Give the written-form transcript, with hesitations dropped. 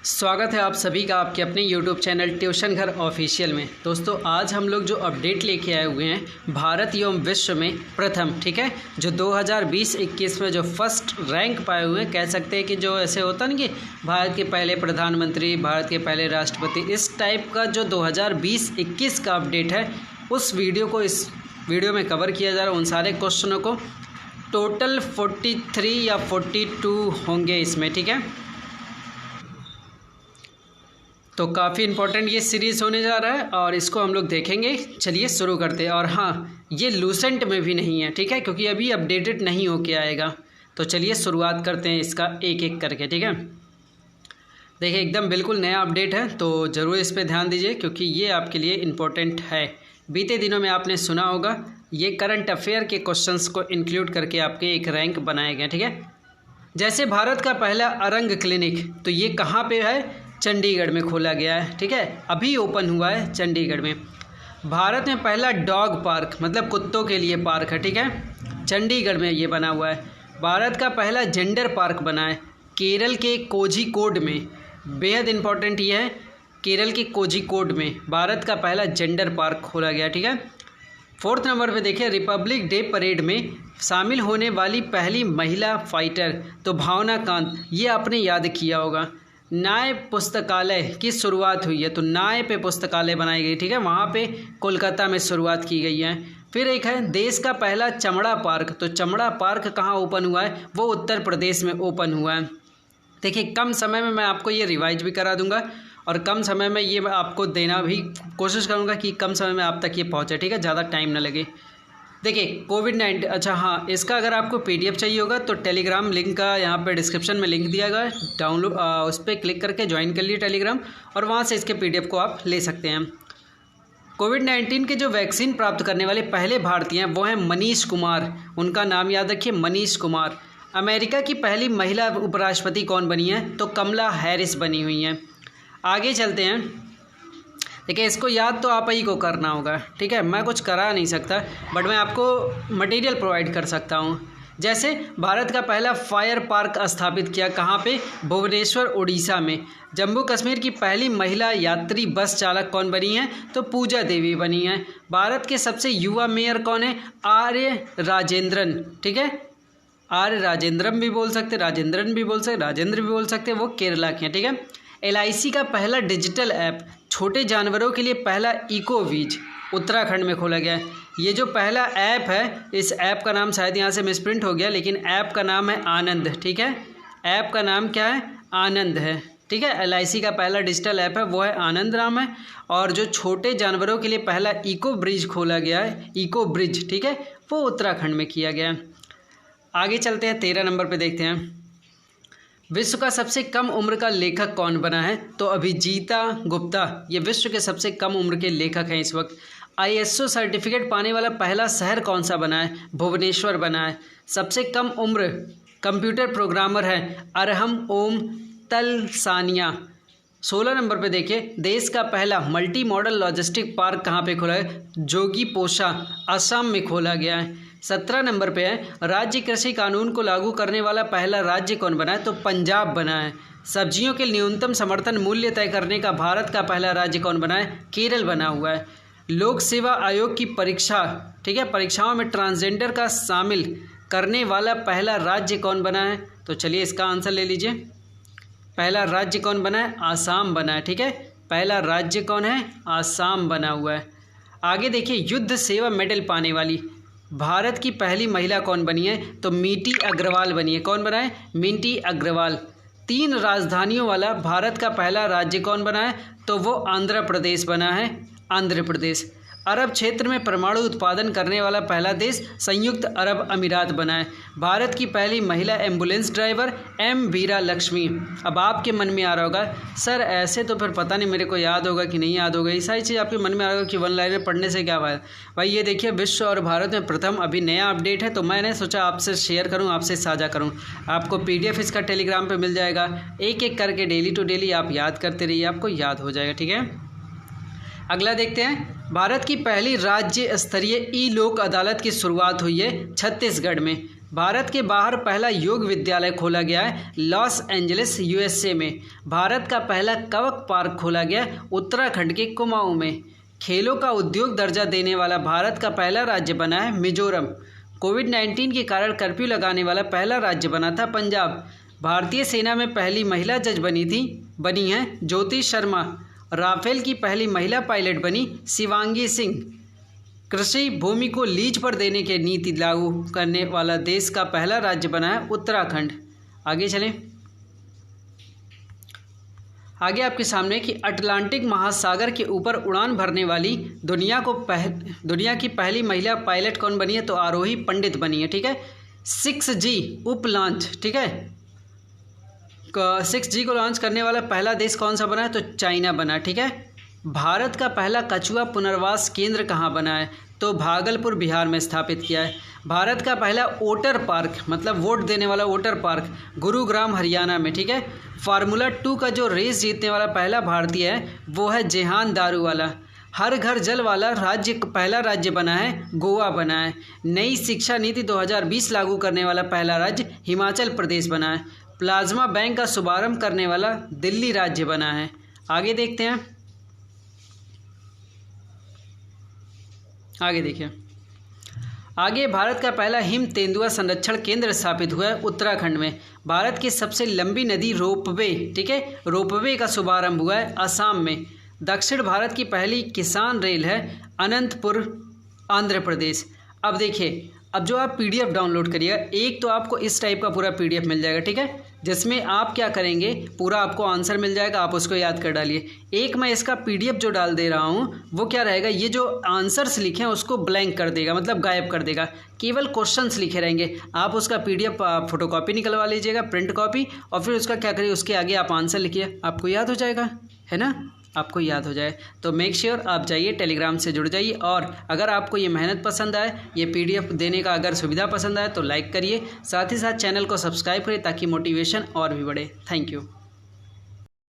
स्वागत है आप सभी का आपके अपने YouTube चैनल ट्यूशन घर ऑफिशियल में। दोस्तों आज हम लोग जो अपडेट लेके आए हुए हैं भारत एवं विश्व में प्रथम, ठीक है, जो 2020-21 में जो फर्स्ट रैंक पाए हुए हैं, कह सकते हैं कि जो ऐसे होता ना कि भारत के पहले प्रधानमंत्री, भारत के पहले राष्ट्रपति, इस टाइप का जो 2020-21 का अपडेट है उस वीडियो को इस वीडियो में कवर किया जा रहा है। उन सारे क्वेश्चनों को टोटल 43 या 42 होंगे इसमें, ठीक है। तो काफ़ी इम्पोर्टेंट ये सीरीज़ होने जा रहा है और इसको हम लोग देखेंगे। चलिए शुरू करते हैं। और हाँ, ये लूसेंट में भी नहीं है, ठीक है, क्योंकि अभी अपडेटेड नहीं होके आएगा। तो चलिए शुरुआत करते हैं इसका एक एक करके, ठीक है। देखिए एकदम बिल्कुल नया अपडेट है, तो ज़रूर इस पर ध्यान दीजिए क्योंकि ये आपके लिए इम्पोर्टेंट है। बीते दिनों में आपने सुना होगा ये करंट अफेयर के क्वेश्चंस को इंक्लूड करके आपके एक रैंक बनाए गए, ठीक है। जैसे भारत का पहला अरंग क्लिनिक, तो ये कहाँ पे है? चंडीगढ़ में खोला गया है, ठीक है, अभी ओपन हुआ है चंडीगढ़ में। भारत में पहला डॉग पार्क, मतलब कुत्तों के लिए पार्क है, ठीक है, चंडीगढ़ में ये बना हुआ है। भारत का पहला जेंडर पार्क बना है केरल के कोझिकोड में। बेहद इंपॉर्टेंट ये है, केरल के कोझिकोड में भारत का पहला जेंडर पार्क खोला गया, ठीक है। 4th नंबर पे देखिए, रिपब्लिक डे परेड में शामिल होने वाली पहली महिला फाइटर, तो भावना कांत, ये आपने याद किया होगा। न्याय पुस्तकालय की शुरुआत हुई है, तो न्याय पे पुस्तकालय बनाई गई, ठीक है, वहाँ पे कोलकाता में शुरुआत की गई है। फिर एक है देश का पहला चमड़ा पार्क, तो चमड़ा पार्क कहाँ ओपन हुआ है? वो उत्तर प्रदेश में ओपन हुआ है। देखिए कम समय में मैं आपको ये रिवाइज भी करा दूंगा और कम समय में ये मैं आपको देना भी कोशिश करूँगा कि कम समय में आप तक ये पहुँचे, ठीक है, ज़्यादा टाइम ना लगे। देखिए कोविड-19, अच्छा हाँ, इसका अगर आपको PDF चाहिए होगा तो टेलीग्राम लिंक का यहाँ पे डिस्क्रिप्शन में लिंक दिया गया, डाउनलोड उस पर क्लिक करके ज्वाइन कर लिए टेलीग्राम और वहाँ से इसके PDF को आप ले सकते हैं। कोविड-19 के जो वैक्सीन प्राप्त करने वाले पहले भारतीय हैं वो हैं मनीष कुमार, उनका नाम याद रखिए, मनीष कुमार। अमेरिका की पहली महिला उपराष्ट्रपति कौन बनी है? तो कमला हैरिस बनी हुई हैं। आगे चलते हैं। देखिए इसको याद तो आप ही को करना होगा, ठीक है, मैं कुछ करा नहीं सकता बट मैं आपको मटेरियल प्रोवाइड कर सकता हूँ। जैसे भारत का पहला फायर पार्क स्थापित किया कहाँ पे? भुवनेश्वर उड़ीसा में। जम्मू कश्मीर की पहली महिला यात्री बस चालक कौन बनी है? तो पूजा देवी बनी है। भारत के सबसे युवा मेयर कौन है? आर्य राजेंद्रन, ठीक है, आर्य राजेंद्रन भी बोल सकते, राजेंद्रन भी बोल सकते, राजेंद्र भी बोल सकते, वो केरला के हैं, ठीक है। LIC का पहला डिजिटल ऐप, छोटे जानवरों के लिए पहला इकोवीज, उत्तराखंड में खोला गया है। ये जो पहला ऐप है, इस ऐप का नाम शायद यहाँ से मिसप्रिंट हो गया, लेकिन ऐप का नाम है आनंद, ठीक है, ऐप का नाम क्या है? आनंद है, ठीक है। LIC का पहला डिजिटल ऐप है वो है आनंद नाम है। और जो छोटे जानवरों के लिए पहला इको ब्रिज खोला गया है, इको ब्रिज, ठीक है, वो उत्तराखंड में किया गया है। आगे चलते हैं, 13 नंबर पर देखते हैं। विश्व का सबसे कम उम्र का लेखक कौन बना है? तो अभिजीता गुप्ता, ये विश्व के सबसे कम उम्र के लेखक हैं इस वक्त। ISO सर्टिफिकेट पाने वाला पहला शहर कौन सा बना है? भुवनेश्वर बना है। सबसे कम उम्र कंप्यूटर प्रोग्रामर है अरहम ओम तलसानिया। 16 नंबर पे देखिए, देश का पहला मल्टी मॉडल लॉजिस्टिक पार्क कहाँ पे खुला है? जोगीपोशा, असम में खोला गया है। 17 नंबर पे है, राज्य कृषि कानून को लागू करने वाला पहला राज्य कौन बना है? तो पंजाब बना है। सब्जियों के न्यूनतम समर्थन मूल्य तय करने का भारत का पहला राज्य कौन बना है? केरल बना हुआ है। लोक सेवा आयोग की परीक्षा, ठीक है, परीक्षाओं में ट्रांसजेंडर का शामिल करने वाला पहला राज्य कौन बना है? तो चलिए इसका आंसर ले लीजिए। पहला राज्य कौन बना है? आसाम बना है, ठीक है, पहला राज्य कौन है? आसाम बना हुआ है। आगे देखिए, युद्ध सेवा मेडल पाने वाली भारत की पहली महिला कौन बनी है? तो मिंटी अग्रवाल बनी है। कौन बना है? मिंटी अग्रवाल। 3 राजधानियों वाला भारत का पहला राज्य कौन बना है? तो वो आंध्र प्रदेश बना है, आंध्र प्रदेश। अरब क्षेत्र में परमाणु उत्पादन करने वाला पहला देश संयुक्त अरब अमीरात बना है। भारत की पहली महिला एम्बुलेंस ड्राइवर M वीरा लक्ष्मी। अब आपके मन में आ रहा होगा सर ऐसे तो फिर पता नहीं मेरे को याद होगा कि नहीं याद होगा, ये सारी चीज़ आपके मन में आ रहा होगा कि 1 लाइनर पढ़ने से क्या फायदा। भाई ये देखिए, विश्व और भारत में प्रथम अभी नया अपडेट है, तो मैंने सोचा आपसे शेयर करूँ, आपसे साझा करूँ। आपको PDF इसका टेलीग्राम पर मिल जाएगा। एक एक करके डेली टू डेली आप याद करते रहिए, आपको याद हो जाएगा, ठीक है। अगला देखते हैं, भारत की पहली राज्य स्तरीय ई लोक अदालत की शुरुआत हुई है छत्तीसगढ़ में। भारत के बाहर पहला योग विद्यालय खोला गया है लॉस एंजलिस यूएसए में। भारत का पहला कवक पार्क खोला गया उत्तराखंड के कुमाऊं में। खेलों का उद्योग दर्जा देने वाला भारत का पहला राज्य बना है मिजोरम। कोविड-19 के कारण कर्फ्यू लगाने वाला पहला राज्य बना था पंजाब। भारतीय सेना में पहली महिला जज बनी है ज्योति शर्मा। राफेल की पहली महिला पायलट बनी शिवांगी सिंह। कृषि भूमि को लीज पर देने की नीति लागू करने वाला देश का पहला राज्य बना है उत्तराखंड। आगे चलें। आगे आपके सामने कि अटलांटिक महासागर के ऊपर उड़ान भरने वाली दुनिया की पहली महिला पायलट कौन बनी है? तो आरोही पंडित बनी है। ठीक है। 6G उप लॉन्च, ठीक है, 6G को लॉन्च करने वाला पहला देश कौन सा बना है? तो चाइना बना। ठीक है। भारत का पहला कछुआ पुनर्वास केंद्र कहाँ बना है? तो भागलपुर बिहार में स्थापित किया है। भारत का पहला वोटर पार्क, मतलब वोट देने वाला वोटर पार्क, गुरुग्राम हरियाणा में। ठीक है। फार्मूला 2 का जो रेस जीतने वाला पहला भारतीय है वो है जेहान दारूवाला। हर घर जल वाला पहला राज्य बना है गोवा बना है। नई शिक्षा नीति 2020 लागू करने वाला पहला राज्य हिमाचल प्रदेश बना है। प्लाज्मा बैंक का शुभारंभ करने वाला दिल्ली राज्य बना है। आगे देखते हैं। आगे देखिए। आगे भारत का पहला हिम तेंदुआ संरक्षण केंद्र स्थापित हुआ है उत्तराखंड में। भारत की सबसे लंबी नदी रोपवे, ठीक है, रोपवे का शुभारंभ हुआ है असम में। दक्षिण भारत की पहली किसान रेल है अनंतपुर आंध्र प्रदेश। अब देखिए, अब जो आप PDF डाउनलोड करिएगा, एक तो आपको इस टाइप का पूरा PDF मिल जाएगा, ठीक है, जिसमें आप क्या करेंगे, पूरा आपको आंसर मिल जाएगा, आप उसको याद कर डालिए। एक मैं इसका PDF जो डाल दे रहा हूँ वो क्या रहेगा, ये जो आंसर्स लिखे हैं उसको ब्लैंक कर देगा, मतलब गायब कर देगा, केवल क्वेश्चंस लिखे रहेंगे। आप उसका PDF फोटोकॉपी निकलवा लीजिएगा, प्रिंट कॉपी, और फिर उसका क्या करिए, उसके आगे आप आंसर लिखिए, आपको याद हो जाएगा, है ना, आपको याद हो जाए। तो मेक श्योर आप जाइए, टेलीग्राम से जुड़ जाइए। और अगर आपको ये मेहनत पसंद आए, ये PDF देने का अगर सुविधा पसंद आए तो लाइक करिए, साथ ही साथ चैनल को सब्सक्राइब करिए ताकि मोटिवेशन और भी बढ़े। Thank you.